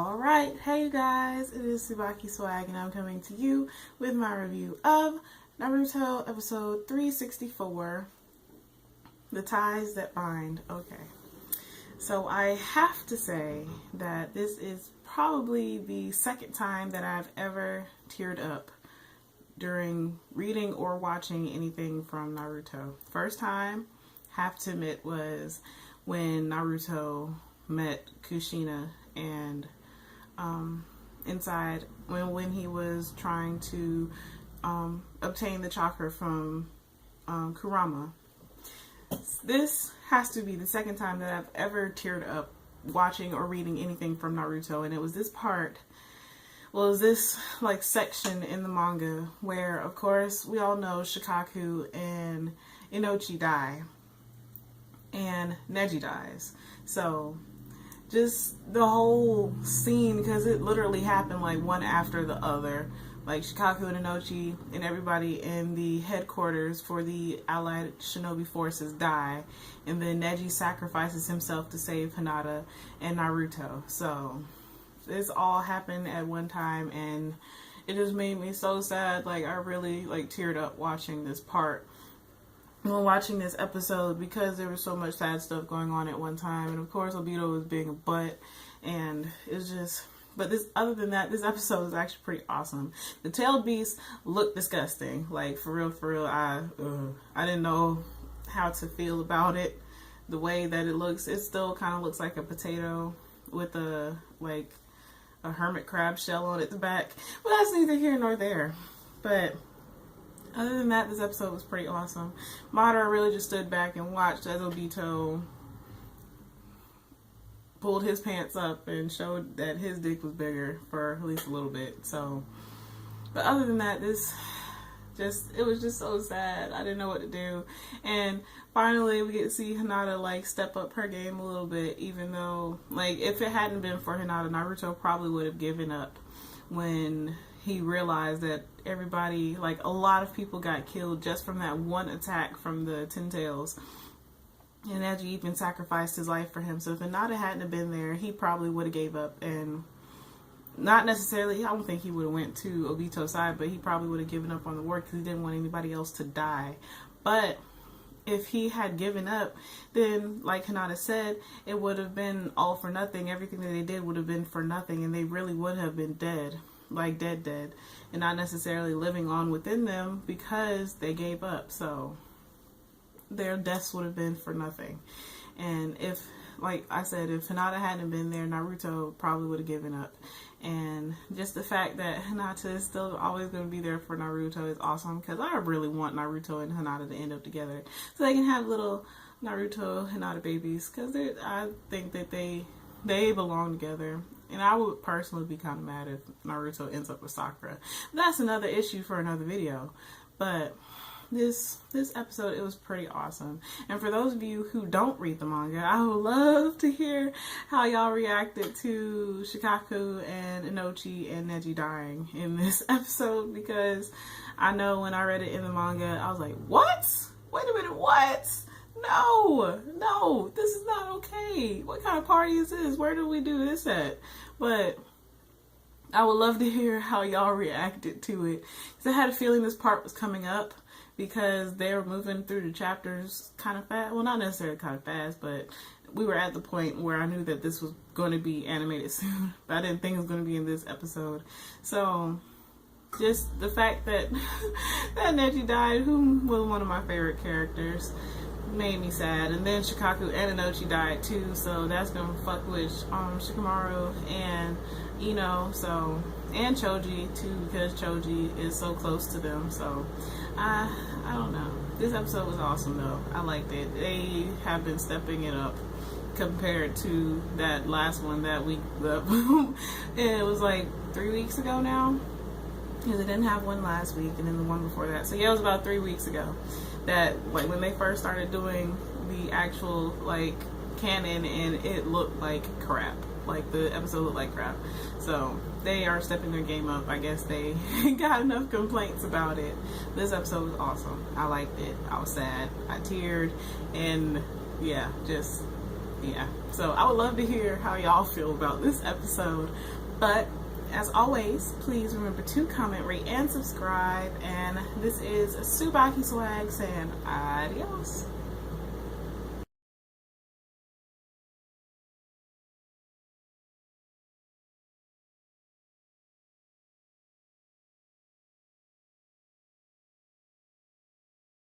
Alright, hey you guys, it is TsubakiSwagg and I'm coming to you with my review of Naruto episode 364, The Ties That Bind. Okay, so I have to say that this is probably the second time that I've ever teared up during reading or watching anything from Naruto. First time, have to admit, was when Naruto met Kushina and inside when he was trying to obtain the chakra from Kurama. This has to be the second time that I've ever teared up watching or reading anything from Naruto, and it was this part. Well, it was this like section in the manga where, of course, we all know Shikaku and Inochi die, and Neji dies. So just the whole scene, because it literally happened like one after the other. Like Shikaku and Inochi and everybody in the headquarters for the allied shinobi forces die, and then Neji sacrifices himself to save Hinata and Naruto. So this all happened at one time, and it just made me so sad. Like, I really like teared up watching this part, when watching this episode, because there was so much sad stuff going on at one time, and of course Obito was being a butt, and it's just, but this, other than that, this episode is actually pretty awesome. The tailed beast looked disgusting, like for real. I didn't know how to feel about it. The way that it looks, it still kind of looks like a potato with a hermit crab shell on its back, but that's neither here nor there. But other than that, this episode was pretty awesome. Madara really just stood back and watched as Obito pulled his pants up and showed that his dick was bigger for at least a little bit. So, but other than that, it was just so sad. I didn't know what to do. And finally, we get to see Hinata like step up her game a little bit, even though, like, if it hadn't been for Hinata, Naruto probably would have given up when he realized that everybody, like, a lot of people got killed just from that one attack from the Ten Tails. And Neji even sacrificed his life for him. So if Hinata hadn't have been there, he probably would have gave up. And not necessarily, I don't think he would have went to Obito's side, but he probably would have given up on the war because he didn't want anybody else to die. But if he had given up, then, like Hinata said, it would have been all for nothing. Everything that they did would have been for nothing, and they really would have been dead. Like dead, and not necessarily living on within them because they gave up. So their deaths would have been for nothing. And if, like I said, if Hinata hadn't been there, Naruto probably would have given up. And just the fact that Hinata is still always going to be there for Naruto is awesome, because I really want Naruto and Hinata to end up together so they can have little Naruto Hinata babies, because I think that they belong together. And I would personally be kind of mad if Naruto ends up with Sakura. That's another issue for another video. But this episode, it was pretty awesome. And for those of you who don't read the manga, I would love to hear how y'all reacted to Shikaku and Inochi and Neji dying in this episode, because I know when I read it in the manga, I was like, what? Wait a minute, what? No, this is not okay. What kind of party is this? Where do we do this at? But I would love to hear how y'all reacted to it, because I had a feeling this part was coming up, because they were moving through the chapters kind of fast. Well, not necessarily kind of fast, but we were at the point where I knew that this was going to be animated soon, but I didn't think it was going to be in this episode. So just the fact that that Neji died, who was one of my favorite characters, made me sad. And then Shikaku and Inochi died too, so that's gonna fuck with Shikamaru and Ino, so, and Choji too, because Choji is so close to them. So I don't know. This episode was awesome though. I liked it. They have been stepping it up compared to that last one that week. And it was like 3 weeks ago now, because they didn't have one last week, and then the one before that. So yeah, it was about 3 weeks ago that, like, when they first started doing the actual, like, canon, and it looked like crap. Like, the episode looked like crap. So they are stepping their game up. I guess they got enough complaints about it. This episode was awesome. I liked it. I was sad. I teared. And yeah, just yeah. So I would love to hear how y'all feel about this episode. But as always, please remember to comment, rate, and subscribe. And this is TsubakiSwagg saying adios.